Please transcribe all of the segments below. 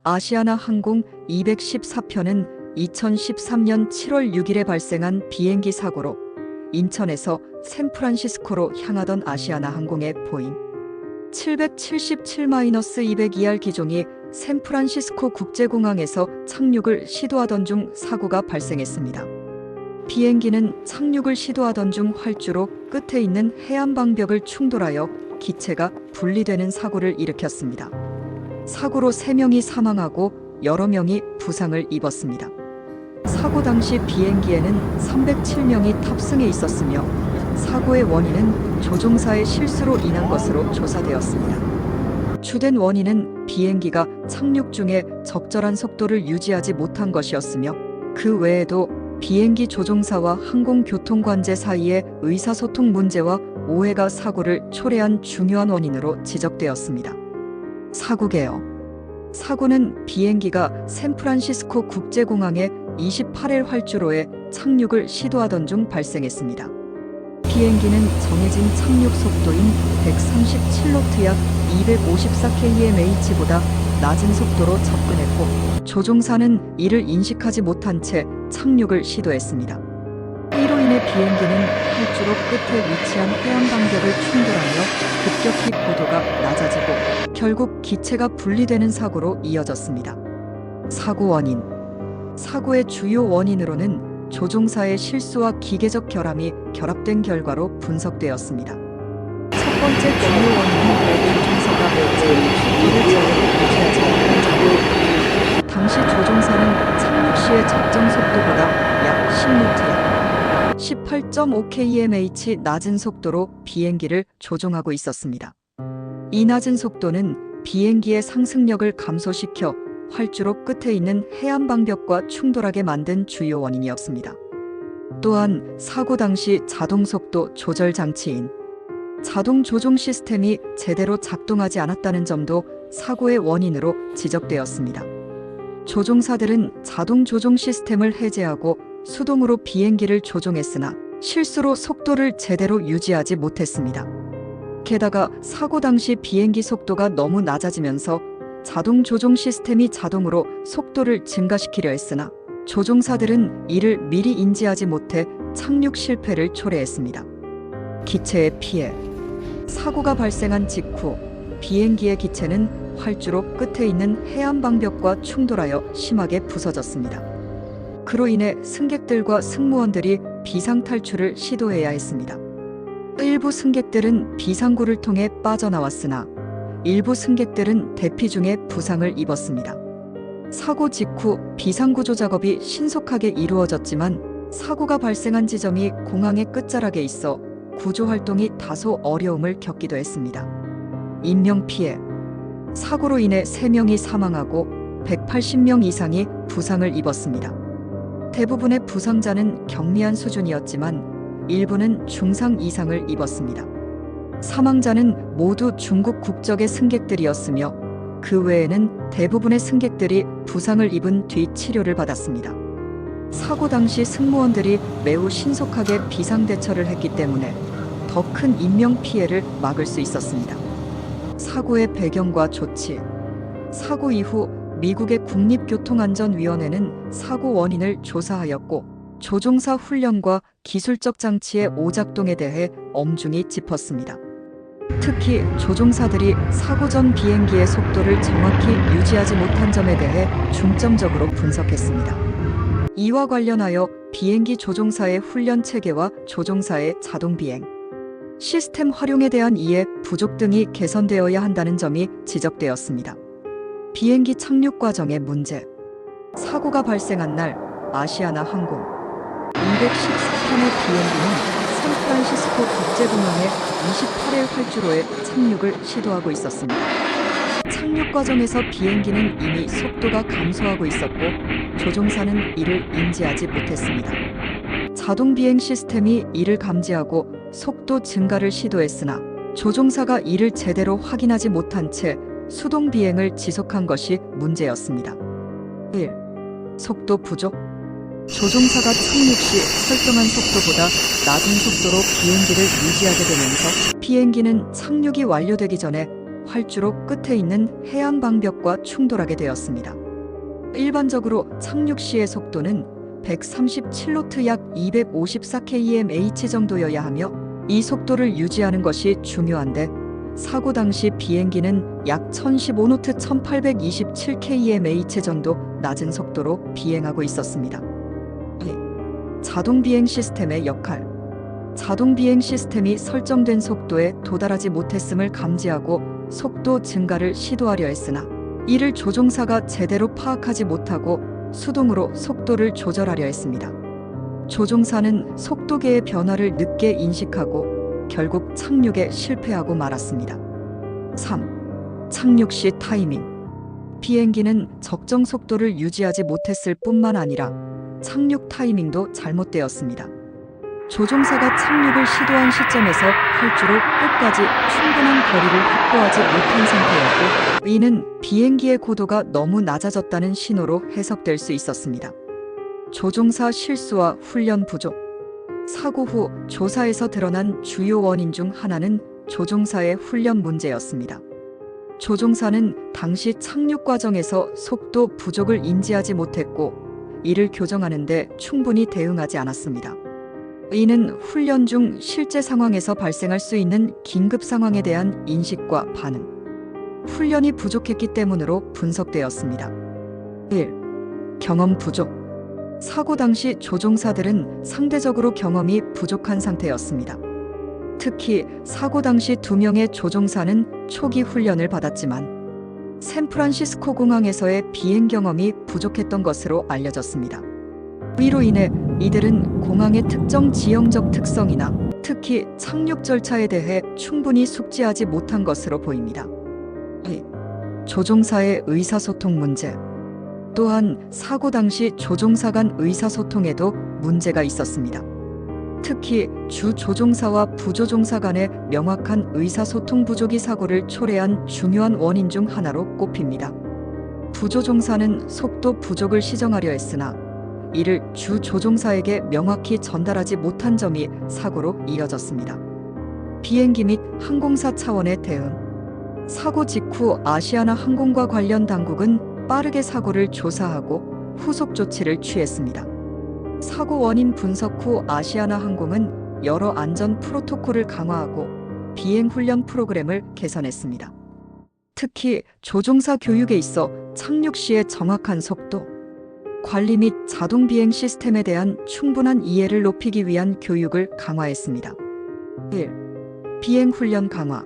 아시아나 항공 214편은 2013년 7월 6일에 발생한 비행기 사고로 인천에서 샌프란시스코로 향하던 아시아나 항공의 보잉 777-202R 기종이 샌프란시스코 국제공항에서 착륙을 시도하던 중 사고가 발생했습니다. 비행기는 착륙을 시도하던 중 활주로 끝에 있는 해안방벽을 충돌하여 기체가 분리되는 사고를 일으켰습니다. 사고로 3명이 사망하고 여러 명이 부상을 입었습니다. 사고 당시 비행기에는 307명이 탑승해 있었으며 사고의 원인은 조종사의 실수로 인한 것으로 조사되었습니다. 주된 원인은 비행기가 착륙 중에 적절한 속도를 유지하지 못한 것이었으며 그 외에도 비행기 조종사와 항공교통관제 사이의 의사소통 문제와 오해가 사고를 초래한 중요한 원인으로 지적되었습니다. 사고 개요. 사고는 비행기가 샌프란시스코 국제공항의 28일 활주로에 착륙을 시도하던 중 발생했습니다. 비행기는 정해진 착륙 속도인 137노트 약 254kmh보다 낮은 속도로 접근했고 조종사는 이를 인식하지 못한 채 착륙을 시도했습니다. 이로 인해 비행기는 활주로 끝에 위치한 해안방벽을 충돌하며 급격히 고도가 낮아지고 결국 기체가 분리되는 사고로 이어졌습니다. 사고 원인. 사고의 주요 원인으로는 조종사의 실수와 기계적 결함이 결합된 결과로 분석되었습니다. 첫 번째 주요 원인은 조종사가 착륙 시기를 제대로 유지하지 못한 점. 당시 조종사는 착륙 시의 적정 속도보다 약 10노트, 18.5kmh 낮은 속도로 비행기를 조종하고 있었습니다. 이 낮은 속도는 비행기의 상승력을 감소시켜 활주로 끝에 있는 해안방벽과 충돌하게 만든 주요 원인이었습니다. 또한 사고 당시 자동속도 조절 장치인 자동 조종 시스템이 제대로 작동하지 않았다는 점도 사고의 원인으로 지적되었습니다. 조종사들은 자동 조종 시스템을 해제하고 수동으로 비행기를 조종했으나 실수로 속도를 제대로 유지하지 못했습니다. 게다가 사고 당시 비행기 속도가 너무 낮아지면서 자동 조종 시스템이 자동으로 속도를 증가시키려 했으나 조종사들은 이를 미리 인지하지 못해 착륙 실패를 초래했습니다. 기체의 피해. 사고가 발생한 직후 비행기의 기체는 활주로 끝에 있는 해안방벽과 충돌하여 심하게 부서졌습니다. 그로 인해 승객들과 승무원들이 비상탈출을 시도해야 했습니다. 일부 승객들은 비상구를 통해 빠져나왔으나 일부 승객들은 대피 중에 부상을 입었습니다. 사고 직후 비상구조 작업이 신속하게 이루어졌지만 사고가 발생한 지점이 공항의 끝자락에 있어 구조 활동이 다소 어려움을 겪기도 했습니다. 인명피해. 사고로 인해 3명이 사망하고 180명 이상이 부상을 입었습니다. 대부분의 부상자는 경미한 수준이었지만 일부는 중상 이상을 입었습니다. 사망자는 모두 중국 국적의 승객들이었으며 그 외에는 대부분의 승객들이 부상을 입은 뒤 치료를 받았습니다. 사고 당시 승무원들이 매우 신속하게 비상대처를 했기 때문에 더 큰 인명피해를 막을 수 있었습니다. 사고의 배경과 조치. 사고 이후 미국의 국립교통안전위원회는 사고 원인을 조사하였고 조종사 훈련과 기술적 장치의 오작동에 대해 엄중히 짚었습니다. 특히 조종사들이 사고 전 비행기의 속도를 정확히 유지하지 못한 점에 대해 중점적으로 분석했습니다. 이와 관련하여 비행기 조종사의 훈련 체계와 조종사의 자동 비행 시스템 활용에 대한 이해 부족 등이 개선되어야 한다는 점이 지적되었습니다. 비행기 착륙 과정의 문제. 사고가 발생한 날 아시아나 항공 214편의 비행기는 샌프란시스코 국제공항의 28일 활주로에 착륙을 시도하고 있었습니다. 착륙 과정에서 비행기는 이미 속도가 감소하고 있었고 조종사는 이를 인지하지 못했습니다. 자동 비행 시스템이 이를 감지하고 속도 증가를 시도했으나 조종사가 이를 제대로 확인하지 못한 채 수동 비행을 지속한 것이 문제였습니다. 1. 속도 부족. 조종사가 착륙 시 설정한 속도보다 낮은 속도로 비행기를 유지하게 되면서 비행기는 착륙이 완료되기 전에 활주로 끝에 있는 해안 방벽과 충돌하게 되었습니다. 일반적으로 착륙 시의 속도는 137노트 약 254km/h 정도여야 하며 이 속도를 유지하는 것이 중요한데 사고 당시 비행기는 약 1015노트 1827km/h 정도 낮은 속도로 비행하고 있었습니다. 자동 비행 시스템의 역할. 자동 비행 시스템이 설정된 속도에 도달하지 못했음을 감지하고 속도 증가를 시도하려 했으나 이를 조종사가 제대로 파악하지 못하고 수동으로 속도를 조절하려 했습니다. 조종사는 속도계의 변화를 늦게 인식하고 결국 착륙에 실패하고 말았습니다. 3. 착륙 시 타이밍. 비행기는 적정 속도를 유지하지 못했을 뿐만 아니라 착륙 타이밍도 잘못되었습니다. 조종사가 착륙을 시도한 시점에서 활주로 끝까지 충분한 거리를 확보하지 못한 상태였고 이는 비행기의 고도가 너무 낮아졌다는 신호로 해석될 수 있었습니다. 조종사 실수와 훈련 부족. 사고 후 조사에서 드러난 주요 원인 중 하나는 조종사의 훈련 문제였습니다. 조종사는 당시 착륙 과정에서 속도 부족을 인지하지 못했고 이를 교정하는 데 충분히 대응하지 않았습니다. 이는 훈련 중 실제 상황에서 발생할 수 있는 긴급 상황에 대한 인식과 반응, 훈련이 부족했기 때문으로 분석되었습니다. 1. 경험 부족. 사고 당시 조종사들은 상대적으로 경험이 부족한 상태였습니다. 특히 사고 당시 2명의 조종사는 초기 훈련을 받았지만 샌프란시스코 공항에서의 비행 경험이 부족했던 것으로 알려졌습니다. 이로 인해 이들은 공항의 특정 지형적 특성이나 특히 착륙 절차에 대해 충분히 숙지하지 못한 것으로 보입니다. 2. 조종사의 의사소통 문제. 또한 사고 당시 조종사 간 의사소통에도 문제가 있었습니다. 특히 주 조종사와 부조종사 간의 명확한 의사소통 부족이 사고를 초래한 중요한 원인 중 하나로 꼽힙니다. 부조종사는 속도 부족을 시정하려 했으나 이를 주 조종사에게 명확히 전달하지 못한 점이 사고로 이어졌습니다. 비행기 및 항공사 차원의 대응. 사고 직후 아시아나 항공과 관련 당국은 빠르게 사고를 조사하고 후속 조치를 취했습니다. 사고 원인 분석 후 아시아나 항공은 여러 안전 프로토콜을 강화하고 비행 훈련 프로그램을 개선했습니다. 특히 조종사 교육에 있어 착륙 시의 정확한 속도, 관리 및 자동 비행 시스템에 대한 충분한 이해를 높이기 위한 교육을 강화했습니다. 1. 비행 훈련 강화.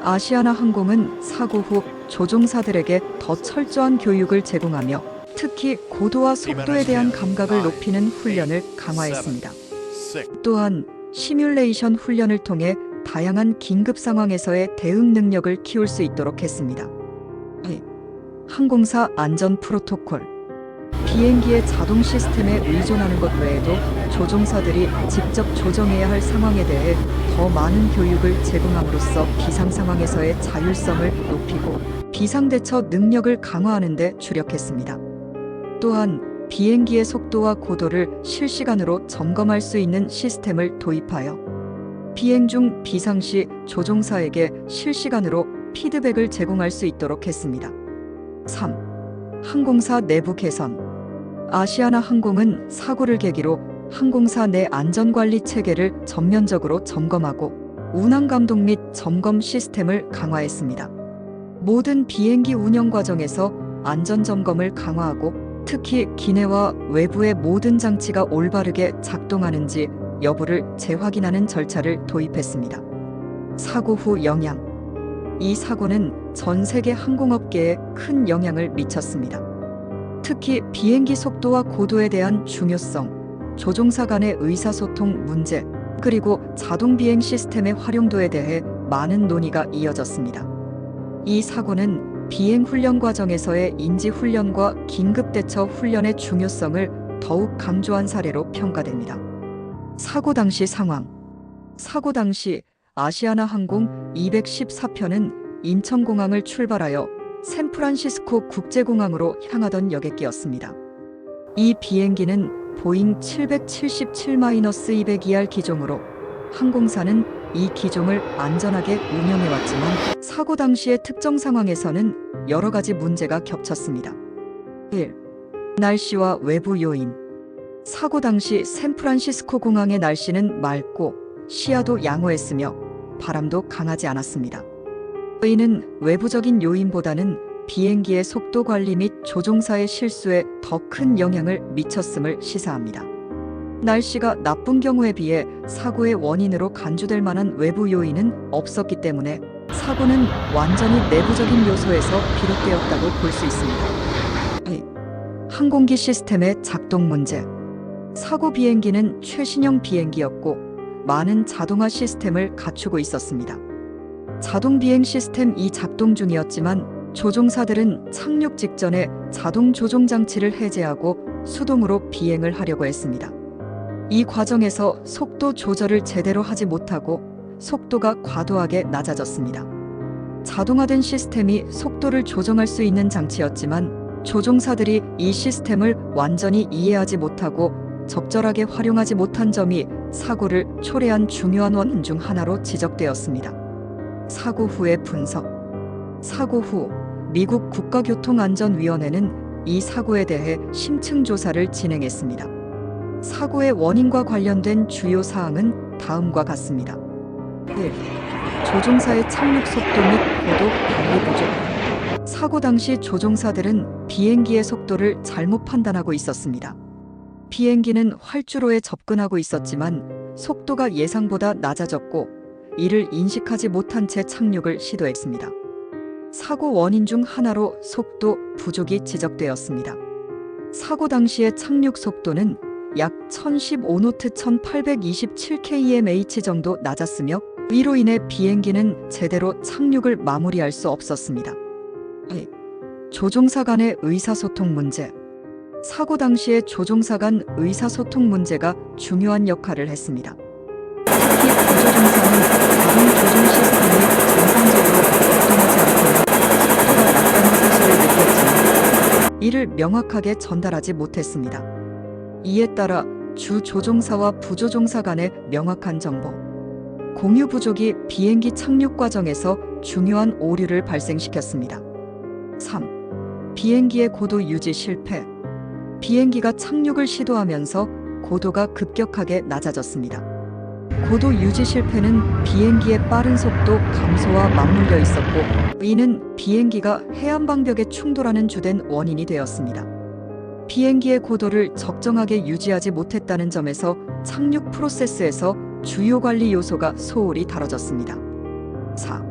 아시아나 항공은 사고 후 조종사들에게 더 철저한 교육을 제공하며 특히 고도와 속도에 대한 감각을 높이는 훈련을 강화했습니다. 또한 시뮬레이션 훈련을 통해 다양한 긴급 상황에서의 대응 능력을 키울 수 있도록 했습니다. 2. 항공사 안전 프로토콜. 비행기의 자동 시스템에 의존하는 것 외에도 조종사들이 직접 조정해야 할 상황에 대해 더 많은 교육을 제공함으로써 비상 상황에서의 자율성을 높이고 비상대처 능력을 강화하는 데 주력했습니다. 또한 비행기의 속도와 고도를 실시간으로 점검할 수 있는 시스템을 도입하여 비행 중 비상 시 조종사에게 실시간으로 피드백을 제공할 수 있도록 했습니다. 3. 항공사 내부 개선. 아시아나 항공은 사고를 계기로 항공사 내 안전관리 체계를 전면적으로 점검하고 운항 감독 및 점검 시스템을 강화했습니다. 모든 비행기 운영 과정에서 안전 점검을 강화하고 특히 기내와 외부의 모든 장치가 올바르게 작동하는지 여부를 재확인하는 절차를 도입했습니다. 사고 후 영향. 이 사고는 전 세계 항공업계에 큰 영향을 미쳤습니다. 특히 비행기 속도와 고도에 대한 중요성, 조종사 간의 의사소통 문제, 그리고 자동 비행 시스템의 활용도에 대해 많은 논의가 이어졌습니다. 이 사고는 비행 훈련 과정에서의 인지 훈련과 긴급 대처 훈련의 중요성을 더욱 강조한 사례로 평가됩니다. 사고 당시 상황. 사고 당시 아시아나 항공 214편은 인천공항을 출발하여 샌프란시스코 국제공항으로 향하던 여객기였습니다. 이 비행기는 보잉 777-202R 기종으로 항공사는 이 기종을 안전하게 운영해왔지만 사고 당시의 특정 상황에서는 여러 가지 문제가 겹쳤습니다. 1. 날씨와 외부 요인. 사고 당시 샌프란시스코 공항의 날씨는 맑고 시야도 양호했으며 바람도 강하지 않았습니다. 이는 외부적인 요인보다는 비행기의 속도 관리 및 조종사의 실수에 더 큰 영향을 미쳤음을 시사합니다. 날씨가 나쁜 경우에 비해 사고의 원인으로 간주될 만한 외부 요인은 없었기 때문에 사고는 완전히 내부적인 요소에서 비롯되었다고 볼 수 있습니다. 2. 항공기 시스템의 작동 문제. 사고 비행기는 최신형 비행기였고 많은 자동화 시스템을 갖추고 있었습니다. 자동 비행 시스템 이 작동 중이었지만 조종사들은 착륙 직전에 자동 조종 장치를 해제하고 수동으로 비행을 하려고 했습니다. 이 과정에서 속도 조절을 제대로 하지 못하고 속도가 과도하게 낮아졌습니다. 자동화된 시스템이 속도를 조정할 수 있는 장치였지만 조종사들이 이 시스템을 완전히 이해하지 못하고 적절하게 활용하지 못한 점이 사고를 초래한 중요한 원인 중 하나로 지적되었습니다. 사고 후의 분석. 사고 후 미국 국가교통안전위원회는 이 사고에 대해 심층 조사를 진행했습니다. 사고의 원인과 관련된 주요 사항은 다음과 같습니다. 1. 조종사의 착륙 속도 및 고도 관리 부족. 사고 당시 조종사들은 비행기의 속도를 잘못 판단하고 있었습니다. 비행기는 활주로에 접근하고 있었지만 속도가 예상보다 낮아졌고 이를 인식하지 못한 채 착륙을 시도했습니다. 사고 원인 중 하나로 속도 부족이 지적되었습니다. 사고 당시의 착륙 속도는 약 1015노트 1827km/h 정도 낮았으며 이로 인해 비행기는 제대로 착륙을 마무리할 수 없었습니다. 2. 조종사 간의 의사소통 문제. 사고 당시의 조종사 간 의사소통 문제가 중요한 역할을 했습니다. 특히 부조종사는 자동 조종 시스템이 정상적으로 작동하지 않거나 속도가 낮다는 사실을 느꼈지만 이를 명확하게 전달하지 못했습니다. 이에 따라 주 조종사와 부조종사 간의 명확한 정보 공유 부족이 비행기 착륙 과정에서 중요한 오류를 발생시켰습니다. 3. 비행기의 고도 유지 실패. 비행기가 착륙을 시도하면서 고도가 급격하게 낮아졌습니다. 고도 유지 실패는 비행기의 빠른 속도 감소와 맞물려 있었고 이는 비행기가 해안방벽에 충돌하는 주된 원인이 되었습니다. 비행기의 고도를 적정하게 유지하지 못했다는 점에서 착륙 프로세스에서 주요 관리 요소가 소홀히 다뤄졌습니다. 4.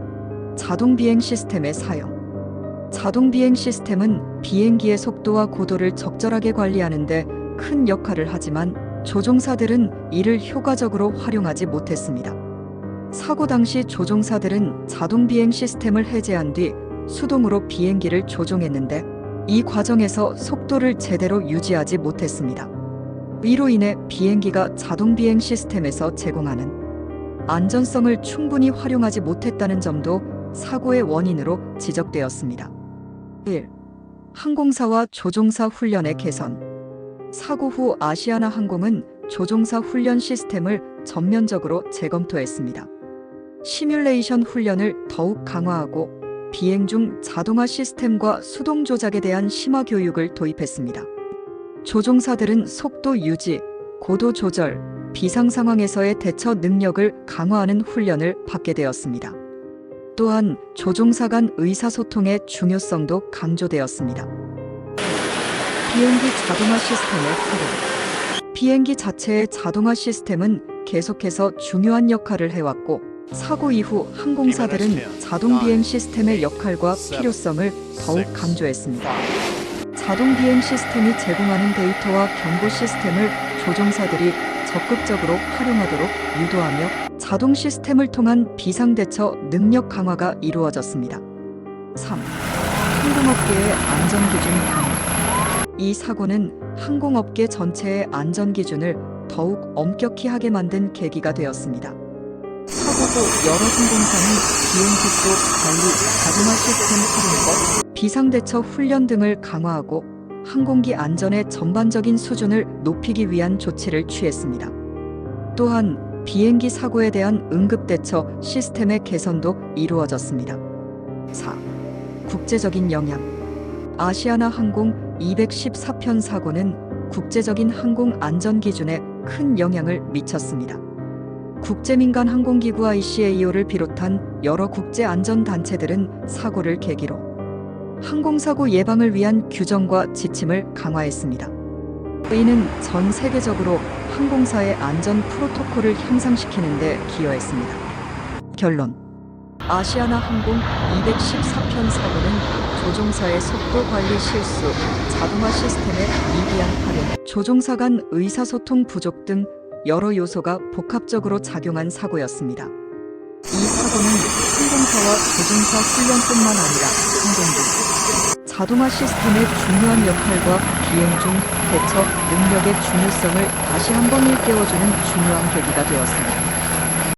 자동 비행 시스템의 사용. 자동 비행 시스템은 비행기의 속도와 고도를 적절하게 관리하는데 큰 역할을 하지만 조종사들은 이를 효과적으로 활용하지 못했습니다. 사고 당시 조종사들은 자동 비행 시스템을 해제한 뒤 수동으로 비행기를 조종했는데 이 과정에서 속도를 제대로 유지하지 못했습니다. 이로 인해 비행기가 자동 비행 시스템에서 제공하는 안전성을 충분히 활용하지 못했다는 점도 사고의 원인으로 지적되었습니다. 1. 항공사와 조종사 훈련의 개선. 사고 후 아시아나 항공은 조종사 훈련 시스템을 전면적으로 재검토했습니다. 시뮬레이션 훈련을 더욱 강화하고 비행 중 자동화 시스템과 수동 조작에 대한 심화 교육을 도입했습니다. 조종사들은 속도 유지, 고도 조절, 비상 상황에서의 대처 능력을 강화하는 훈련을 받게 되었습니다. 또한 조종사 간 의사소통의 중요성도 강조되었습니다. 비행기 자동화 시스템의 활용. 비행기 자체의 자동화 시스템은 계속해서 중요한 역할을 해왔고 사고 이후 항공사들은 자동 비행 시스템의 역할과 필요성을 더욱 강조했습니다. 자동 비행 시스템이 제공하는 데이터와 경고 시스템을 조종사들이 적극적으로 활용하도록 유도하며 자동 시스템을 통한 비상대처 능력 강화가 이루어졌습니다. 3. 항공업계의 안전기준 강화. 이 사고는 항공업계 전체의 안전기준을 더욱 엄격히 하게 만든 계기가 되었습니다. 사고 후 여러 항공사는 비행 속도 관리, 자동화 시스템 활용법, 비상대처 훈련 등을 강화하고 항공기 안전의 전반적인 수준을 높이기 위한 조치를 취했습니다. 또한 비행기 사고에 대한 응급대처 시스템의 개선도 이루어졌습니다. 4. 국제적인 영향. 아시아나 항공 214편 사고는 국제적인 항공 안전 기준에 큰 영향을 미쳤습니다. 국제민간 항공기구 ICAO를 비롯한 여러 국제안전단체들은 사고를 계기로 항공사고 예방을 위한 규정과 지침을 강화했습니다. 이는 전 세계적으로 항공사의 안전 프로토콜을 향상시키는 데 기여했습니다. 결론. 아시아나 항공 214편 사고는 조종사의 속도 관리 실수, 자동화 시스템의 미비한 활용, 조종사 간 의사소통 부족 등 여러 요소가 복합적으로 작용한 사고였습니다. 이 사고는 항공사와 조종사 훈련뿐만 아니라 항공기, 자동화 시스템의 중요한 역할과 비행 중 대처 능력의 중요성을 다시 한번 일깨워주는 중요한 계기가 되었습니다.